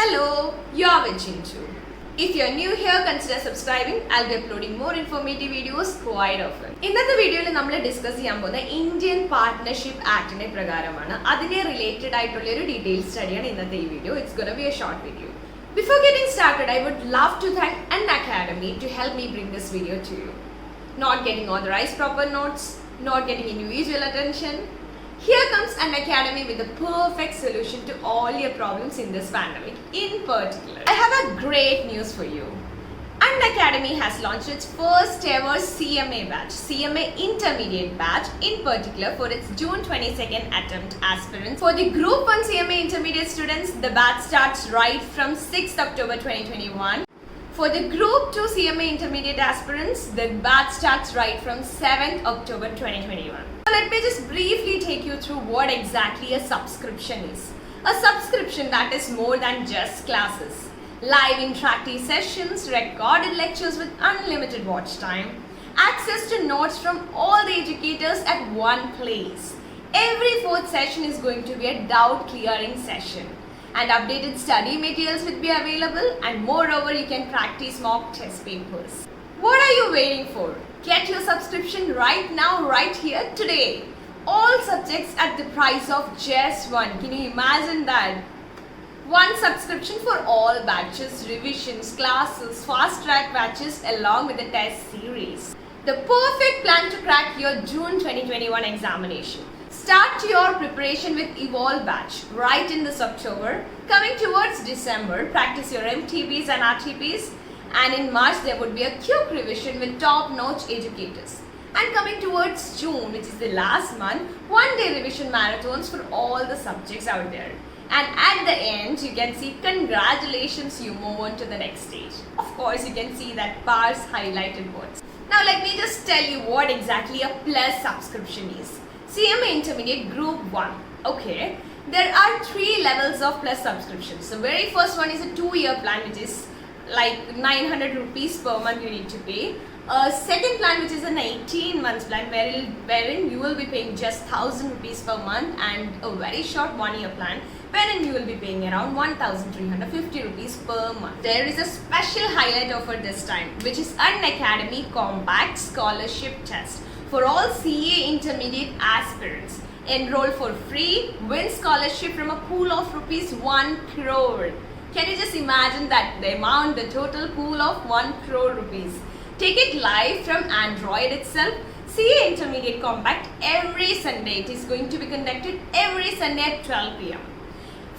Hello, you're with Chinchu. If you're new here, consider subscribing. I'll be uploading more informative videos quite often. ഇന്നത്തെ വീഡിയോയിൽ നമ്മൾ discuss ചെയ്യാൻ പോകുന്ന Indian partnership ആക്ടിനെ പ്രകാരമാണ് അതിനെ റിലേറ്റഡ് ആയിട്ടുള്ള ഒരു ഡീറ്റെയിൽ സ്റ്റഡിയാണ് ഇന്നത്തെ ഈ video. It's gonna be a short video. Before getting started, I would love to thank Unacademy to help me bring this video to you. Not getting authorized proper notes, not getting individual attention. Here comes Unacademy with the perfect solution to all your problems in this pandemic. In particular, I have a great news for you. Unacademy has launched its first ever CMA batch, CMA Intermediate batch, in particular for its June 22nd attempt aspirants. For the Group 1 CMA Intermediate students, the batch starts right from 6th October 2021. For the Group 2 CMA Intermediate aspirants, the batch starts right from 7th October 2021. So let me just briefly take you through what exactly a subscription is. A subscription that is more than just classes. Live interactive sessions, recorded lectures with unlimited watch time, access to notes from all the educators at one place. Every fourth session is going to be a doubt clearing session. And updated study materials will be available, and moreover you can practice mock test papers. What are you waiting for? Get your subscription right now, right here, today. All subjects at the price of just one. Can you imagine that? One subscription for all batches, revisions, classes, fast track batches along with the test series. The perfect plan to crack your June 2021 examination. Start your preparation with Evolve batch right in this October. Coming towards December, practice your MTBs and RTPs. And in March, there would be a quick revision with top-notch educators. And coming towards June, which is the last month, one-day revision marathons for all the subjects out there. And at the end, you can see congratulations, you move on to the next stage. Of course, you can see that PAR's highlighted words. Now, let me just tell you what exactly a plus subscription is. CMA Intermediate Group 1. Okay, there are 3 levels of plus subscriptions. The very first one is a 2-year plan, which is like 900 rupees per month you need to pay. A second plan, which is an 18 months plan, wherein you will be paying just 1000 rupees per month, and a very short 1-year plan wherein you will be paying around 1350 rupees per month. There is a special highlight offer this time, which is Unacademy Compact Scholarship Test for all CA Intermediate aspirants. Enroll for free, win scholarship from a pool of rupees 1 crore. Can you just imagine that, the amount, the total pool of 1 crore rupees. Take it live from Android itself. CA Intermediate Compact every Sunday. It is going to be conducted every Sunday at 12 p.m.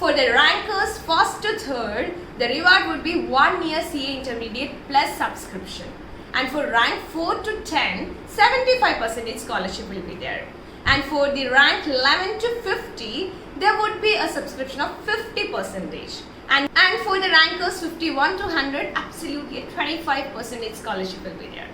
For the rankers 1st to 3rd, the reward would be 1 year CA Intermediate plus subscription. And for rank 4 to 10, 75% scholarship will be there. And for the rank 11 to 50, there would be a subscription of 50%. And for the rankers 51 to 100, absolutely 25% scholarship will be there.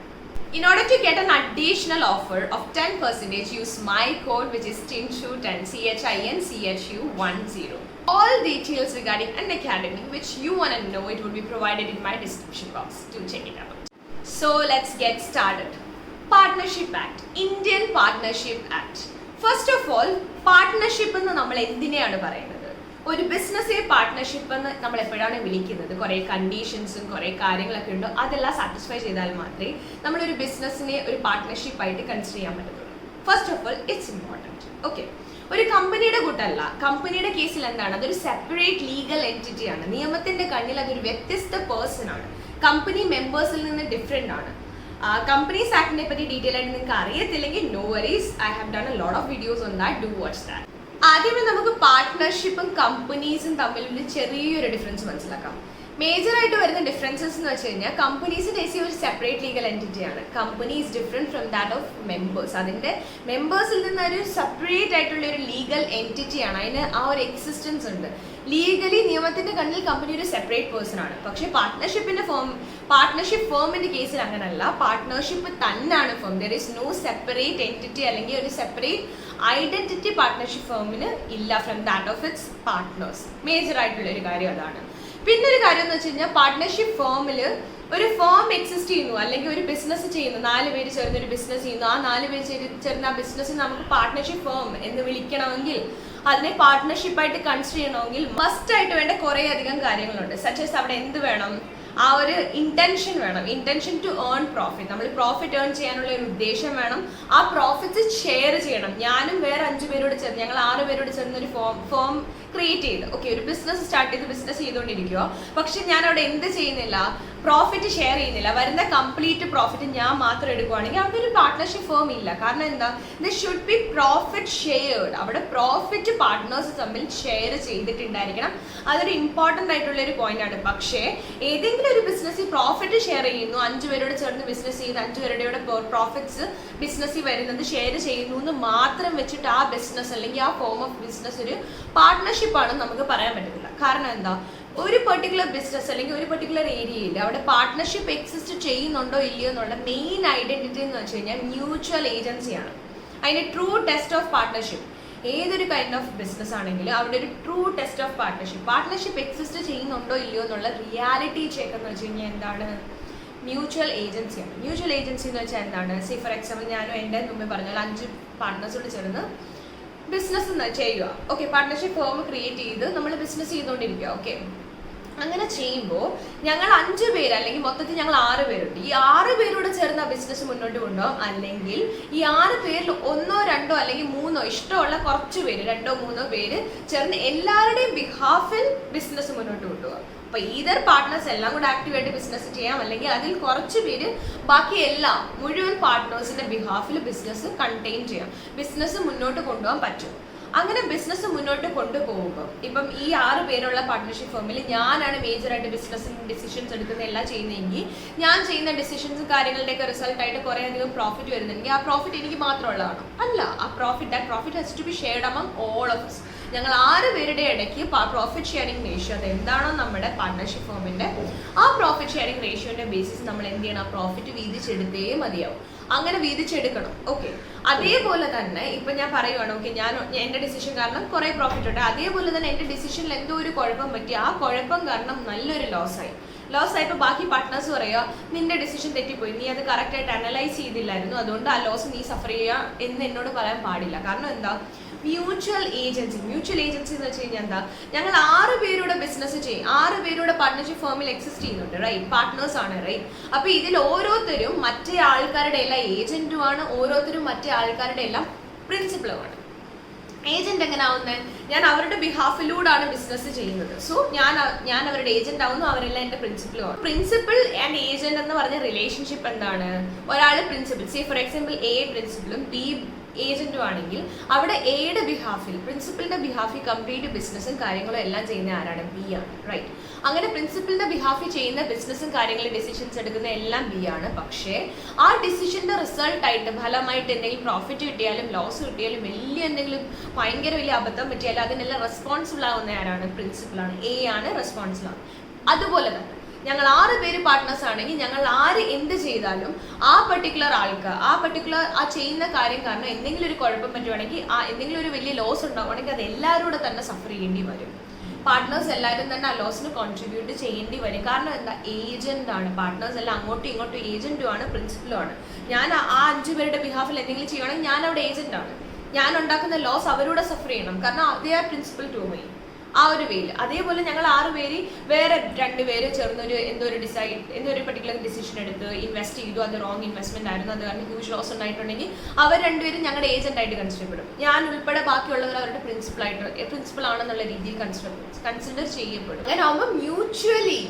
In order to get an additional offer of 10%, use my code, which is CHINCHU10, CHINCHU10. All details regarding Unacademy, which you want to know, it will be provided in my description box. Do check it out. So let's get started. Partnership Act, Indian Partnership Act. First of all, partnership എന്ന് നമ്മൾ എന്തിനെയാണ് പറയുന്നത്? ഒരു ബിസിനസ്സിലെ partnership എന്ന് നമ്മൾ എപ്പോഴാണ് വിളിക്കുന്നത്? കുറേ കണ്ടീഷൻസും കുറേ കാര്യങ്ങളൊക്കെ ഉണ്ട്. അതെല്ലാം സാറ്റിസ്ഫൈ ചെയ്താൽ മാത്രമേ നമ്മളൊരു ബിസിനസ്സിനെ ഒരു പാർട്ട്ണർഷിപ്പായിട്ട് കൺസിഡർ ചെയ്യാൻ പറ്റത്തുള്ളൂ. First of all, it's important. Okay, ഒരു കമ്പനിയുടെ കൂട്ടല്ല. കമ്പനിയുടെ കേസിൽ എന്താണ്? അതൊരു സെപ്പറേറ്റ് ലീഗൽ എൻറ്റിറ്റി ആണ്. നിയമത്തിന്റെ കണ്ണിൽ അതൊരു വ്യത്യസ്ത പേഴ്സൺ ആണ്. കമ്പനി മെമ്പേഴ്സിൽ നിന്ന് ഡിഫറെൻ്റ് ആണ്. കമ്പനീസ് ആക്ടിനെ പറ്റി ഡീറ്റെയിൽ ആയിട്ട് നിങ്ങൾക്ക് അറിയത്തില്ലെങ്കിൽ no worries, I have done a lot of videos on that, do watch that. ആദ്യമേ നമുക്ക് പാർട്ട്ണർഷിപ്പും കമ്പനീസും തമ്മിലൊരു ചെറിയൊരു ഡിഫറൻസ് മനസ്സിലാക്കാം. മേജറായിട്ട് വരുന്ന ഡിഫറൻസസ് എന്ന് വെച്ച് കഴിഞ്ഞാൽ, കമ്പനീസിൻ്റെ കേസിൽ ഒരു സെപ്പറേറ്റ് ലീഗൽ എൻറ്റിറ്റിയാണ്. Company is different from that of members. അതിൻ്റെ മെമ്പേഴ്സിൽ നിന്ന് ഒരു സെപ്പറേറ്റ് ആയിട്ടുള്ള ഒരു ലീഗൽ എൻറ്റിറ്റിയാണ്. അതിന് ആ ഒരു എക്സിസ്റ്റൻസ് ഉണ്ട്. ലീഗലി നിയമത്തിൻ്റെ കണ്ണിൽ കമ്പനി ഒരു സെപ്പറേറ്റ് പേഴ്സൺ ആണ്. പക്ഷേ പാർട്ട്ണർഷിപ്പ് ഫേമിൻ്റെ കേസിൽ അങ്ങനല്ല. പാർട്ട്ണർഷിപ്പ് തന്നെയാണ് firm. There is no separate entity അല്ലെങ്കിൽ ഒരു സെപ്പറേറ്റ് ഐഡൻറ്റിറ്റി പാർട്ട്ണർഷിപ്പ് ഫേമിന് ഇല്ല from that of its partners. മേജറായിട്ടുള്ളൊരു കാര്യം അതാണ്. പിന്നെ ഒരു കാര്യം എന്ന് വെച്ച് കഴിഞ്ഞാൽ, പാർട്ട്ണർഷിപ്പ് ഫേമിൽ ഒരു ഫേം എക്സിസ്റ്റ് ചെയ്യുന്നു, അല്ലെങ്കിൽ ഒരു ബിസിനസ് ചെയ്യുന്നു, 4 പേര് ചേർന്ന് ഒരു ബിസിനസ് ചെയ്യുന്നു. ആ 4 പേര് ചേർന്ന് ആ ബിസിനസ്സിന് നമുക്ക് പാർട്ട്ണർഷിപ്പ് ഫേം എന്ന് വിളിക്കണമെങ്കിൽ അതിനെ പാർട്ട്ണർഷിപ്പായിട്ട് കൺസിഡർ ചെയ്യണമെങ്കിൽ മസ്റ്റ് ആയിട്ട് വേണ്ട കുറേ അധികം കാര്യങ്ങളുണ്ട്. സച്ചസ് അവിടെ എന്ത് വേണം, ആ ഒരു ഇന്റൻഷൻ വേണം, ഇന്റൻഷൻ ടു ഏൺ പ്രോഫിറ്റ്. നമ്മൾ പ്രോഫിറ്റ് ഏൺ ചെയ്യാനുള്ള ഒരു ഉദ്ദേശം വേണം. ആ പ്രോഫിറ്റ്സ് ഷെയർ ചെയ്യണം. ഞാനും വേറെ 5 പേരോട് ചേർന്ന്, ഞങ്ങൾ 6 പേരോട് ചേർന്ന് ഒരു ഫേം ക്രിയേറ്റ് ചെയ്ത് ഒരു ബിസിനസ് സ്റ്റാർട്ട് ചെയ്ത് ബിസിനസ് ചെയ്തുകൊണ്ടിരിക്കുക. പക്ഷെ ഞാൻ അവിടെ എന്ത് ചെയ്യുന്നില്ല, പ്രോഫിറ്റ് ഷെയർ ചെയ്യുന്നില്ല. വരുന്ന കംപ്ലീറ്റ് പ്രോഫിറ്റ് ഞാൻ മാത്രം എടുക്കുവാണെങ്കിൽ അവിടെ ഒരു പാർട്ട്ണർഷിപ്പ് ഫേം ഇല്ല. കാരണം എന്താ, this should be profit shared. അവിടെ പ്രോഫിറ്റ് പാർട്ട്നേഴ്സ് തമ്മിൽ ഷെയർ ചെയ്തിട്ടുണ്ടായിരിക്കണം. അതൊരു ഇമ്പോർട്ടൻ്റ് ആയിട്ടുള്ള ഒരു പോയിന്റ് ആണ്. പക്ഷേ ഏതെങ്കിലും ഒരു ബിസിനസ്സിൽ പ്രോഫിറ്റ് ഷെയർ ചെയ്യുന്നു, 5 പേരോട് ചേർന്ന് ബിസിനസ് ചെയ്ത് 5 പേരുടെ പ്രോഫിറ്റ്സ് ബിസിനസ്സിൽ വരുന്നത് ഷെയർ ചെയ്യുന്നു എന്ന് മാത്രം വെച്ചിട്ട് ആ ബിസിനസ് അല്ലെങ്കിൽ ആ ഫോം ഓഫ് ബിസിനസ് ഒരു പാർട്ട്ണർഷിപ്പ് ആണെന്ന് നമുക്ക് പറയാൻ പറ്റത്തില്ല. കാരണം എന്താ, ഒരു പെർട്ടിക്കുലർ ബിസിനസ് അല്ലെങ്കിൽ ഒരു പെർട്ടിക്കുലർ ഏരിയയിൽ അവിടെ പാർട്ട്ണർഷിപ്പ് എക്സിസ്റ്റ് ചെയ്യുന്നുണ്ടോ ഇല്ലയോ എന്നുള്ള മെയിൻ ഐഡന്റിറ്റി എന്ന് വെച്ച് കഴിഞ്ഞാൽ മ്യൂച്വൽ ഏജൻസിയാണ്. അതിന്റെ ട്രൂ ടെസ്റ്റ് ഓഫ് പാർട്ട്ണർഷിപ്പ് ഏതൊരു കൈൻഡ് ഓഫ് ബിസിനസ് ആണെങ്കിലും അവിടെ ഒരു true test of partnership exist ചെയ്യുന്നുണ്ടോ ഇല്ലയോ എന്നുള്ള റിയാലിറ്റി ചെക്ക് എന്ന് വെച്ച് കഴിഞ്ഞാൽ എന്താണ്, മ്യൂച്വൽ ഏജൻസിയാണ്. മ്യൂച്വൽ ഏജൻസി എന്ന് വെച്ചാൽ എന്താണ്, സേ ഫോർ എക്സാമ്പിൾ ഞാനും എൻ്റെ മുമ്പേ പറഞ്ഞാൽ 5 പാർട്ട്നേഴ്സോട് ചേർന്ന് ബിസിനസ് ചെയ്യുക. പാർട്ട്ണർഷിപ്പ് ഫേം ക്രിയേറ്റ് ചെയ്ത് നമ്മൾ ബിസിനസ് ചെയ്തുകൊണ്ടിരിക്കുക. അങ്ങനെ ചെയ്യുമ്പോൾ ഞങ്ങൾ 5 പേര് അല്ലെങ്കിൽ മൊത്തത്തിൽ ഞങ്ങൾ 6 പേരുണ്ട്. ഈ 6 പേരോട് ചേർന്ന് ആ ബിസിനസ് മുന്നോട്ട് കൊണ്ടുപോകും. അല്ലെങ്കിൽ ഈ 6 പേരിൽ 1, 2 അല്ലെങ്കിൽ 3 ഇഷ്ടമുള്ള കുറച്ച് പേര് 2, 3 പേര് ചേർന്ന് എല്ലാവരുടെയും ബിഹാഫിൽ ബിസിനസ് മുന്നോട്ട് കൊണ്ടുപോകുക. അപ്പൊ ഈതർ പാർട്ട്നേഴ്സ് എല്ലാം കൂടെ ആക്ടിവായിട്ട് ബിസിനസ് ചെയ്യാം, അല്ലെങ്കിൽ അതിൽ കുറച്ച് പേര് ബാക്കി എല്ലാം മുഴുവൻ പാർട്ട്നേഴ്സിന്റെ ബിഹാഫിൽ ബിസിനസ് കണ്ടെയ്ൻ ചെയ്യാം, ബിസിനസ് മുന്നോട്ട് കൊണ്ടുപോകാൻ പറ്റും. അങ്ങനെ ബിസിനസ് മുന്നോട്ട് കൊണ്ടുപോകുമ്പോൾ ഇപ്പം ഈ 6 പേരുള്ള പാർട്ട്ണർഷിപ്പ് ഫേമിൽ ഞാനാണ് മേജറായിട്ട് ബിസിനസ്സിന് ഡിസിഷൻസ് എടുക്കുന്ന എല്ലാം ചെയ്യുന്നതെങ്കിൽ ഞാൻ ചെയ്യുന്ന ഡിസിഷൻസും കാര്യങ്ങളുടെയൊക്കെ റിസൾട്ടായിട്ട് കുറേ അധികം പ്രോഫിറ്റ് വരുന്നെങ്കിൽ ആ പ്രോഫിറ്റ് എനിക്ക് മാത്രമുള്ളതാണ് അല്ല. ആ profit has to be shared among all of us. ഞങ്ങൾ 6 പേരുടെ ഇടയ്ക്ക് പ്രോഫിറ്റ് ഷെയറിംഗ് റേഷ്യോ, അത് എന്താണോ നമ്മുടെ പാർട്ട്ണർഷിപ്പ് ഫേമിന്റെ ആ പ്രോഫിറ്റ് ഷെയറിംഗ് റേഷ്യോന്റെ ബേസിസ് നമ്മൾ എന്ത് ചെയ്യണം, ആ പ്രോഫിറ്റ് വീതിച്ചെടുത്തേ മതിയാവും. അങ്ങനെ വീതിച്ചെടുക്കണം. അതേപോലെ തന്നെ ഇപ്പൊ ഞാൻ പറയുവാണ്, ഞാൻ എന്റെ ഡിസിഷൻ കാരണം കുറെ പ്രോഫിറ്റ് ഉണ്ട്. അതേപോലെ തന്നെ എന്റെ ഡിസിഷനിൽ എന്തോ ഒരു കുഴപ്പം പറ്റി, ആ കുഴപ്പം കാരണം നല്ലൊരു ലോസ് ആയപ്പോൾ ബാക്കി പാർട്ട്നേഴ്സ് പറയുക, നിന്റെ ഡിസിഷൻ തെറ്റിപ്പോയി, നീ അത് കറക്റ്റ് ആയിട്ട് അനലൈസ് ചെയ്തില്ലായിരുന്നു, അതുകൊണ്ട് ആ ലോസ് നീ സഫർ ചെയ്യുക എന്ന് എന്നോട് പറയാൻ പാടില്ല. കാരണം എന്താ, മ്യൂച്വൽ ഏജൻസി എന്ന് വെച്ച് കഴിഞ്ഞാൽ എന്താ, ഞങ്ങൾ 6 പേരുടെ ബിസിനസ് ചെയ്യും, 6 പേരുടെ പാർട്ട്ണർഷിപ്പ് ഫേമിൽ എക്സിസ്റ്റ് ചെയ്യുന്നുണ്ട്, റൈറ്റ്, പാർട്ട്നേഴ്സ് ആണ്, റൈറ്റ്. അപ്പൊ ഇതിൽ ഓരോരുത്തരും മറ്റേ ആൾക്കാരുടെ എല്ലാം ഏജന്റുമാണ്, ഓരോരുത്തരും മറ്റേ ആൾക്കാരുടെ എല്ലാം പ്രിൻസിപ്പളുമാണ്. ഏജന്റ് എങ്ങനെ ആവുന്നത്, ഞാൻ അവരുടെ ബിഹാഫിലൂടെയാണ് ബിസിനസ് ചെയ്യുന്നത്. സോ ഞാൻ അവരുടെ ഏജന്റ് ആവുന്നു, അവരെല്ലാം എന്റെ പ്രിൻസിപ്പളുമാണ്. പ്രിൻസിപ്പൽ ആൻഡ് ഏജന്റ് എന്ന് പറഞ്ഞ റിലേഷൻഷിപ്പ് എന്താണ്, ഒരാൾ principal, say for example A പ്രിൻസിപ്പലും ബി ഏജന്റും ആണെങ്കിൽ അവിടെ എയുടെ ബിഹാഫിൽ, പ്രിൻസിപ്പലിന്റെ ബിഹാഫിൽ കംപ്ലീറ്റ് ബിസിനസ്സും കാര്യങ്ങളും എല്ലാം ചെയ്യുന്ന ആരാണ്, ബി ആണ്, റൈറ്റ്. അങ്ങനെ പ്രിൻസിപ്പലിന്റെ ബിഹാഫിൽ ചെയ്യുന്ന ബിസിനസ്സും കാര്യങ്ങളും ഡിസിഷൻസ് എടുക്കുന്ന എല്ലാം ബി ആണ്. പക്ഷേ ആ ഡിസിഷന്റെ റിസൾട്ടായിട്ട് ഫലമായിട്ട് എന്തെങ്കിലും പ്രോഫിറ്റ് കിട്ടിയാലും ലോസ് കിട്ടിയാലും എന്തെങ്കിലും ഭയങ്കര വലിയ അബദ്ധം പറ്റിയാലും അതിനെല്ലാം റെസ്പോൺസിബിൾ ആവുന്ന ആരാണ്, പ്രിൻസിപ്പലാണ്, എ ആണ് റെസ്പോൺസിബിൾ ആണ്. അതുപോലെ തന്നെ ഞങ്ങൾ 6 പേര് പാർട്ട്നേഴ്സ് ആണെങ്കിൽ ഞങ്ങൾ ആര് എന്ത് ചെയ്താലും ആ പർട്ടിക്കുലർ ആൾക്ക് ആ ചെയ്യുന്ന കാര്യം കാരണം എന്തെങ്കിലും ഒരു കുഴപ്പം പറ്റുവാണെങ്കിൽ, ആ എന്തെങ്കിലും ഒരു വലിയ ലോസ് ഉണ്ടാവുകയാണെങ്കിൽ അത് എല്ലാവരും തന്നെ സഫർ ചെയ്യേണ്ടി വരും. പാർട്ട്നേഴ്സ് എല്ലാവരും തന്നെ ആ ലോസിന് കോൺട്രിബ്യൂട്ട് ചെയ്യേണ്ടി വരും. കാരണം എന്താ, ഏജന്റ് ആണ്. പാർട്ട്നേഴ്സ് എല്ലാം അങ്ങോട്ടും ഇങ്ങോട്ടും ഏജന്റും ആണ്, പ്രിൻസിപ്പലും ആണ്. ഞാൻ ആ 5 പേരുടെ ബിഹാഫിൽ എന്തെങ്കിലും ചെയ്യുകയാണെങ്കിൽ ഞാൻ അവിടെ ഏജന്റ് ആണ്. ഞാൻ ഉണ്ടാക്കുന്ന ലോസ് അവരോട് സഫർ ചെയ്യണം, കാരണം അതേ ആ പ്രിൻസിപ്പൽ ടു മൈ ആ ഒരു വേയിൽ. അതേപോലെ ഞങ്ങൾ 6 പേര് വേറെ 2 പേര് ചേർന്ന് എന്തോ ഒരു പർട്ടിക്കുലർ ഡിസിഷൻ എടുത്ത് ഇൻവെസ്റ്റ് ചെയ്തു, അത് റോങ് ഇൻവെസ്റ്റ്മെന്റ് ആയിരുന്നു, അത് കാരണം ഹ്യൂജ് ലോസ് ഉണ്ടായിട്ടുണ്ടെങ്കിൽ അവർ 2 പേരും ഞങ്ങളുടെ ഏജന്റ് ആയിട്ട് കൺസിഡർ ചെയ്യപ്പെടും. ഞാൻ ഉൾപ്പെടെ ബാക്കിയുള്ളവർ അവരുടെ പ്രിൻസിപ്പൽ ആണെന്നുള്ള രീതിയിൽ കൺസിഡർ ചെയ്യപ്പെടും. അങ്ങനെ ആകുമ്പോൾ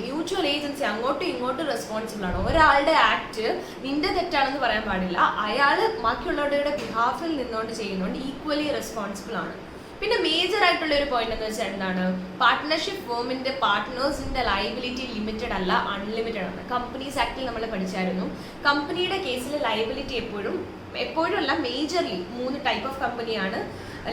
മ്യൂച്വൽ ഏജൻസി അങ്ങോട്ടും ഇങ്ങോട്ടും റെസ്പോൺസിബിൾ ആണ്. ഒരാളുടെ ആക്ട് നിന്റെ തെറ്റാണെന്ന് പറയാൻ പാടില്ല, അയാൾ ബാക്കിയുള്ളവരുടെ ബിഹാഫിൽ നിന്നുകൊണ്ട് ചെയ്യുന്നതുകൊണ്ട് ഈക്വലി റെസ്പോൺസിബിൾ ആണ്. പിന്നെ മേജർ ആയിട്ടുള്ള ഒരു പോയിന്റ് എന്ന് വെച്ചാൽ എന്താണ്, പാർട്ട്ണർഷിപ്പ് ഫേമിന്റെ പാർട്ട്നേഴ്സിന്റെ ലയബിലിറ്റി ലിമിറ്റഡ് അല്ല, അൺലിമിറ്റഡ് ആണ്. കമ്പനീസ് ആക്ടിൽ നമ്മൾ പഠിച്ചായിരുന്നു. കമ്പനിയുടെ കേസിൽ ലയബിലിറ്റി എപ്പോഴും അല്ല, മേജർലി 3 ടൈപ്പ് ഓഫ് കമ്പനിയാണ്,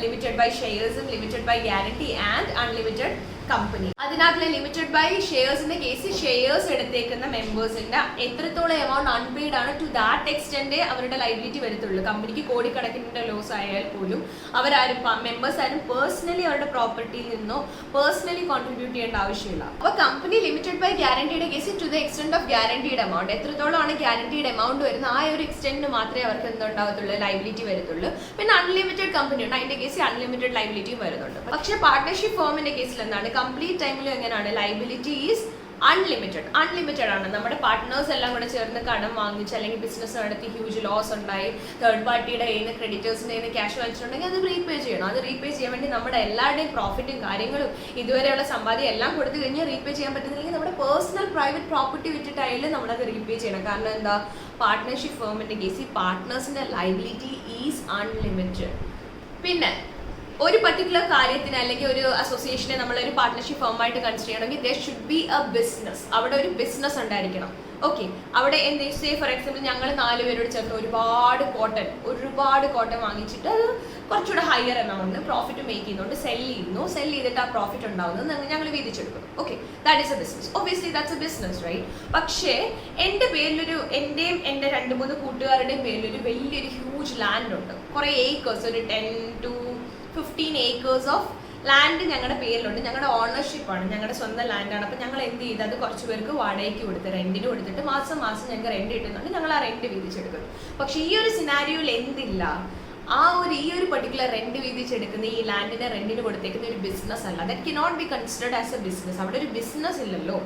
ലിമിറ്റഡ് ബൈ ഷെയർസും limited by guarantee and unlimited company. അതിനകത്ത് ലിമിറ്റഡ് ബൈ ഷെയർസിന്റെ കേസ് ഷെയർസ് എടുത്തേക്കുന്ന മെമ്പേഴ്സിന്റെ എത്രത്തോളം എമൗണ്ട് അൺപെയ്ഡ് ആണ് ടു ദാറ്റ് എക്സ്റ്റെന്റ് അവരുടെ ലൈബിലിറ്റി വരത്തുള്ളൂ. കമ്പനിക്ക് കോടിക്കണക്കിന് ലോസ് ആയാൽ പോലും അവരാരും മെമ്പേഴ്സ് ആരും പേഴ്സണലി അവരുടെ പ്രോപ്പർട്ടിയിൽ നിന്നോ പേഴ്സണലി കോൺട്രിബ്യൂട്ട് ചെയ്യേണ്ട ആവശ്യമില്ല. അപ്പൊ company limited by guaranteed case to the extent of guaranteed amount, എത്രത്തോളമാണ് ഗ്യാരണ്ടീഡ് എമൗണ്ട് വരുന്നത് ആ ഒരു എക്സ്റ്റെന്റിന് മാത്രമേ അവർക്ക് എന്തുണ്ടാവത്തുള്ളൂ, ലൈബിലിറ്റി വരത്തുള്ളൂ. പിന്നെ അൺലിമിറ്റഡ് കമ്പനി ഉണ്ട്, അതിന്റെ കേസിൽ അൺലിമിറ്റഡ് ലൈബിലിറ്റിയും വരുന്നുണ്ട്. പക്ഷേ പാർട്ട്ണർഷിപ്പ് ഫോമിന്റെ കേസിൽ എന്താണ്, കംപ്ലീറ്റ് ടൈമിലും എങ്ങനെയാണ്, ലൈബിലിറ്റി ഈസ് അൺലിമിറ്റഡ് ആണ്. നമ്മുടെ പാർട്ട്നേഴ്സ് എല്ലാം കൂടെ ചേർന്ന് കടം വാങ്ങിച്ച് അല്ലെങ്കിൽ ബിസിനസ് നടത്തി ഹ്യൂജ് ലോസ് ഉണ്ടായി തേർഡ് പാർട്ടിയുടെ കയ്യിൽ നിന്ന് ക്രെഡിറ്റേഴ്സിന്റെ കയ്യിൽ നിന്ന് ക്യാഷ് വാങ്ങിച്ചിട്ടുണ്ടെങ്കിൽ അത് റീപേ ചെയ്യണം. അത് റീപേ ചെയ്യാൻ വേണ്ടി നമ്മുടെ എല്ലാവരുടെയും പ്രോഫിറ്റും കാര്യങ്ങളും ഇതുവരെയുള്ള സമ്പാദ്യം എല്ലാം കൊടുത്തു കഴിഞ്ഞാൽ റീപേ ചെയ്യാൻ പറ്റുന്നില്ലെങ്കിൽ നമ്മുടെ പേഴ്സണൽ പ്രൈവറ്റ് പ്രോപ്പർട്ടി വിറ്റിട്ടായാലും നമ്മളത് റീപേ ചെയ്യണം. കാരണം എന്താ, പാർട്ട്ണർഷിപ്പ് ഫേമിന്റെ കേസിൽ പാർട്ട്നേഴ്സിന്റെ ലൈബിലിറ്റി ഈസ് അൺലിമിറ്റഡ്. പിന്നെ ഒരു പർട്ടിക്കുലർ കാര്യത്തിന് അല്ലെങ്കിൽ ഒരു അസോസിയേഷനെ നമ്മളൊരു പാർട്ട്ണർഷിപ്പ് ഫേമായിട്ട് കൺസിഡർ ചെയ്യണമെങ്കിൽ there should B A business. അവിടെ ഒരു ബിസിനസ് ഉണ്ടായിരിക്കണം. ഓക്കെ, അവിടെ എന്ത്, സേ ഫോർ എക്സാമ്പിൾ ഞങ്ങൾ 4 പേരോട് ചേർന്ന് ഒരുപാട് കോട്ടൺ വാങ്ങിച്ചിട്ട് അത് കുറച്ചുകൂടെ ഹയർ എമൗണ്ടിന് പ്രോഫിറ്റ് മേക്ക് ചെയ്യുന്നുണ്ട്, സെൽ ചെയ്തിട്ട് ആ പ്രോഫിറ്റ് ഉണ്ടാവുന്നത് ഞങ്ങൾ വീതിച്ചെടുക്കുന്നു. Okay, that is a business. Obviously that's a business, right? പക്ഷേ എൻ്റെ പേരിലൊരു, എൻ്റെയും എൻ്റെ 2-3 കൂട്ടുകാരുടെയും പേരിലൊരു വലിയൊരു ഹ്യൂജ് ലാൻഡ് ഉണ്ട്, കുറേ ഏക്കേഴ്സ്, ഒരു 10 to 15 acres ഓഫ് ലാൻഡ് ഞങ്ങളുടെ പേരിലുണ്ട്. ഞങ്ങളുടെ ഓണർഷിപ്പാണ്, ഞങ്ങളുടെ സ്വന്തം ലാൻഡാണ്. അപ്പം ഞങ്ങൾ എന്ത് ചെയ്ത് അത് കുറച്ച് പേർക്ക് വാടകയ്ക്ക് കൊടുത്ത് റെന്റിന് കൊടുത്തിട്ട് മാസം ഞങ്ങൾക്ക് റെന്റ് കിട്ടുന്നുണ്ട്, ഞങ്ങൾ ആ റെന്റ് വീതിച്ചെടുക്കുന്നു. പക്ഷെ ഈ ഒരു സിനാരിയോയിൽ എന്തില്ല, ഈ ഒരു പർട്ടിക്കുലർ റെന്റ് വീതിച്ചെടുക്കുന്ന ഈ ലാൻഡിനെ റെന്റിന് കൊടുത്തേക്കുന്ന ഒരു ബിസിനസ് അല്ല. That cannot be considered as A business. അവിടെ ഒരു ബിസിനസ് ഇല്ലല്ലോ.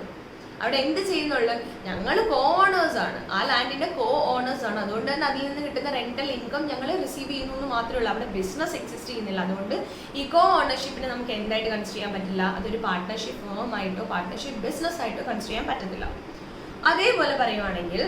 അവിടെ എന്ത് ചെയ്യുന്നുള്ളൂ, ഞങ്ങൾ ഓണേഴ്സ് ആണ്, ആ ലാൻഡിന്റെ ഓണേഴ്സ് ആണ്. അതുകൊണ്ട് തന്നെ അതിൽ നിന്ന് കിട്ടുന്ന റെന്റൽ ഇൻകം ഞങ്ങൾ റിസീവ് ചെയ്യുന്നു എന്ന് മാത്രമേ ഉള്ളൂ. അവിടെ ബിസിനസ് എക്സിസ്റ്റ് ചെയ്യുന്നില്ല. അതുകൊണ്ട് ഈ ഓണർഷിപ്പിനെ നമുക്ക് എന്തായിട്ട് കൺസിഡർ ചെയ്യാൻ പറ്റില്ല, അതൊരു പാർട്ട്ണർഷിപ്പ് ഫേമായിട്ടോ പാർട്ട്ണർഷിപ്പ് ബിസിനസ് ആയിട്ടോ കൺസിഡർ ചെയ്യാൻ പറ്റത്തില്ല. അതേപോലെ പറയുവാണെങ്കിൽ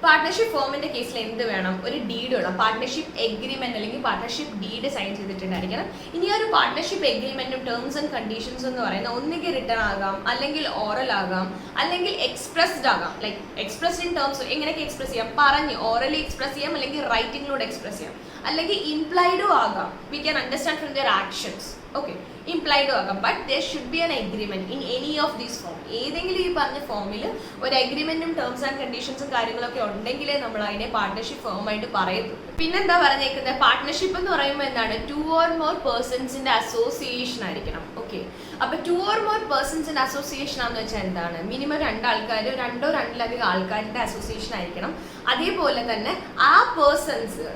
പാർട്ട്ണർഷിപ്പ് ഫോമിന്റെ കേസിൽ എന്ത് വേണം, ഒരു ഡീഡ് വേണം, പാർട്ട്ണർഷിപ്പ് എഗ്രിമെന്റ് അല്ലെങ്കിൽ പാർട്ട്ണർഷിപ്പ് ഡീഡ് സൈൻ ചെയ്തിട്ടുണ്ടായിരിക്കണം. ഇനി ഒരു പാർട്ട്ണർഷിപ്പ് എഗ്രിമെന്റും ടേംസ് ആൻഡ് കണ്ടീഷൻസ് എന്ന് പറയുന്നത് ഒന്നുകിൽ റിട്ടേൺ ആകാം, അല്ലെങ്കിൽ ഓറൽ ആകാം, അല്ലെങ്കിൽ എക്സ്പ്രസ്ഡ് ആകാം. ലൈക്ക് എക്സ്പ്രസ്ഡ് ഇൻ ടേംസ് എങ്ങനെയൊക്കെ എക്സ്പ്രസ് ചെയ്യാം, പറഞ്ഞ് ഓറലി എക്സ്പ്രസ് ചെയ്യാം, അല്ലെങ്കിൽ റൈറ്റിംഗിലൂടെ എക്സ്പ്രസ് ചെയ്യാം, അല്ലെങ്കിൽ ഇംപ്ലൈഡും ആകാം. We can understand from their actions. Okay, ഇംപ്ലൈഡും ആകാം. But there should be an agreement in any of these form. ഏതെങ്കിലും ഈ പറഞ്ഞ ഫോമിൽ ഒരു അഗ്രിമെന്റും ടേംസ് ആൻഡ് കണ്ടീഷൻസും കാര്യങ്ങളൊക്കെ ഉണ്ടെങ്കിലേ നമ്മൾ അതിനെ പാർട്ട്ണർഷിപ്പ് ഫോമായിട്ട് പറയത്തുള്ളൂ. പിന്നെന്താ പറഞ്ഞേക്കുന്നത്, പാർട്ട്ണർഷിപ്പ് എന്ന് പറയുമ്പോൾ എന്താണ്, 2 or more പേഴ്സൺസിന്റെ അസോസിയേഷൻ ആയിരിക്കണം. ഓക്കെ, അപ്പൊ 2 or more പേഴ്സൺസിന്റെ അസോസിയേഷൻ ആണെന്ന് വെച്ചാൽ എന്താണ്, മിനിമം 2 ആൾക്കാർ, 2 or 2-ലധികം ആൾക്കാരുടെ അസോസിയേഷൻ ആയിരിക്കണം. അതേപോലെ തന്നെ ആ പേഴ്സൺസ്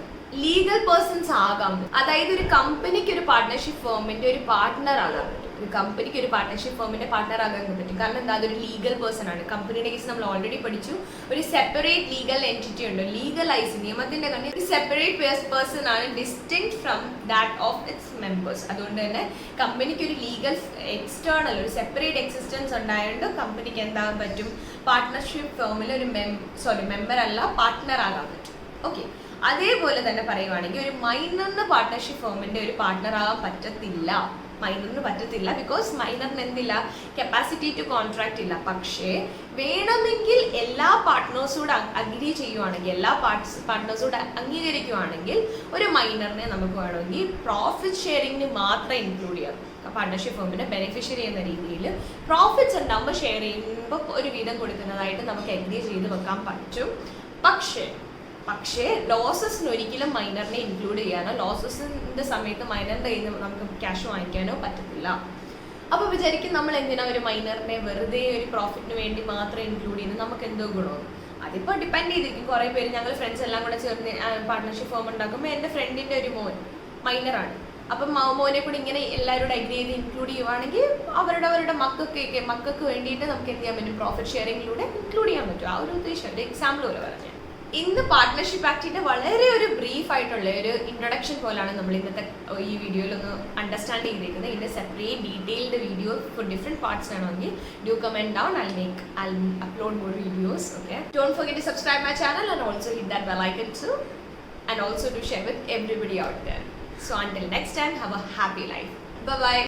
ലീഗൽ പേഴ്സൺസ് ആകാം. അതായത് ഒരു കമ്പനിക്ക് ഒരു പാർട്ട്ണർഷിപ്പ് ഫേമിന്റെ ഒരു പാർട്ട്ണർ ആകാൻ പറ്റും. ഒരു കമ്പനിക്ക് ഒരു പാർട്ട്ണർഷിപ്പ് ഫേമിന്റെ പാർട്ട്ണർ ആകാൻ പറ്റും. കാരണം എന്താ, അതൊരു ലീഗൽ പേഴ്സൺ ആണ്. കമ്പനിയുടെ കേസ് നമ്മൾ ഓൾറെഡി പഠിച്ചു, ഒരു സെപ്പറേറ്റ് ലീഗൽ എൻറ്റിറ്റി ഉണ്ട്, ലീഗലൈസ് നിയമത്തിന്റെ കണ്ണിൽ ഒരു സെപ്പറേറ്റ് പേഴ്സൺ ആണ്, distinct from that of it's members. അതുകൊണ്ട് തന്നെ കമ്പനിക്ക് ഒരു ലീഗൽ എക്സ്റ്റേണൽ ഒരു സെപ്പറേറ്റ് എക്സിസ്റ്റൻസ് ഉണ്ടായതുകൊണ്ട് കമ്പനിക്ക് എന്താകാൻ പറ്റും, പാർട്ട്ണർഷിപ്പ് ഫേമിൽ ഒരു മെമ്പർ അല്ല, പാർട്ട്ണർ ആകാൻ പറ്റും. ഓക്കെ, അതേപോലെ തന്നെ പറയുവാണെങ്കിൽ ഒരു മൈനറിന് പാർട്ട്ണർഷിപ്പ് ഫേമിന്റെ ഒരു പാർട്ട്ണർ ആകാൻ പറ്റത്തില്ല. ബിക്കോസ് മൈനറിന് എന്തില്ല, കപ്പാസിറ്റി ടു കോൺട്രാക്ട് ഇല്ല. പക്ഷേ വേണമെങ്കിൽ എല്ലാ പാർട്ട്നേഴ്സോട് അഗ്രി ചെയ്യുവാണെങ്കിൽ, എല്ലാ പാർട്ട്നേഴ്സോട് അംഗീകരിക്കുവാണെങ്കിൽ ഒരു മൈനറിനെ നമുക്ക് വേണമെങ്കിൽ പ്രോഫിറ്റ് ഷെയറിംഗിന് മാത്രമേ ഇൻക്ലൂഡ് ചെയ്യാം. പാർട്ട്ണർഷിപ്പ് ഫേമിന്റെ ബെനിഫിഷ്യറി എന്ന രീതിയിൽ പ്രോഫിറ്റ്സ് ഉണ്ടാകുമ്പോൾ ഷെയർ ചെയ്യുമ്പോൾ ഒരു വീതം കൊടുക്കുന്നതായിട്ട് നമുക്ക് അഗ്രി ചെയ്ത് വെക്കാൻ പറ്റും. പക്ഷേ ലോസസിന് ഒരിക്കലും മൈനറിനെ ഇൻക്ലൂഡ് ചെയ്യാനോ ലോസസിന്റെ സമയത്ത് മൈനറിന്റെ കയ്യിൽ നിന്ന് നമുക്ക് ക്യാഷ് വാങ്ങിക്കാനോ പറ്റത്തില്ല. അപ്പോൾ വിചാരിക്കും നമ്മൾ എന്തിനാ ഒരു മൈനറിനെ വെറുതെ ഒരു പ്രോഫിറ്റിന് വേണ്ടി മാത്രം ഇൻക്ലൂഡ് ചെയ്യുന്നത്, നമുക്ക് എന്തോ ഗുണമോ? അതിപ്പോൾ ഡിപ്പെൻഡ് ചെയ്തിരിക്കും. കുറേ പേര് ഞങ്ങൾ ഫ്രണ്ട്സ് എല്ലാം കൂടെ ചേർന്ന് പാർട്ട്ണർഷിപ്പ് ഫോം ഉണ്ടാക്കുമ്പോൾ എൻ്റെ ഫ്രണ്ടിൻ്റെ ഒരു മോൻ മൈനറാണ്. അപ്പം മോനെ കൂടി ഇങ്ങനെ എല്ലാവരോടും അഗ്രി ചെയ്ത് ഇൻക്ലൂഡ് ചെയ്യുവാണെങ്കിൽ അവരുടെ മക്കൾക്ക് വേണ്ടിയിട്ട് നമുക്ക് എന്ത് ചെയ്യാൻ പറ്റും, പ്രോഫിറ്റ് ഷെയറിങ്ങിലൂടെ ഇൻക്ലൂഡ് ചെയ്യാൻ പറ്റും. ആ ഒരു ഉദ്ദേശം ഒരു എക്സാമ്പിൾ പോലെ പറഞ്ഞു. ഇന്ന് പാർട്ട്ണർഷിപ്പ് ആക്ടിന്റെ വളരെ ഒരു ബ്രീഫ് ആയിട്ടുള്ള ഒരു ഇൻട്രൊഡക്ഷൻ പോലാണ് നമ്മൾ ഇന്നത്തെ ഈ വീഡിയോയിൽ ഒന്ന് അണ്ടർസ്റ്റാൻഡ് ചെയ്തിരിക്കുന്നത്. ഇതിന്റെ separate detailed video for different parts വേണമെങ്കിൽ do comment down. I'll upload more videos. Okay, don't forget to subscribe my channel and also hit that bell icon too, and also to share with everybody out there. So until next time, have a happy life. Bye bye.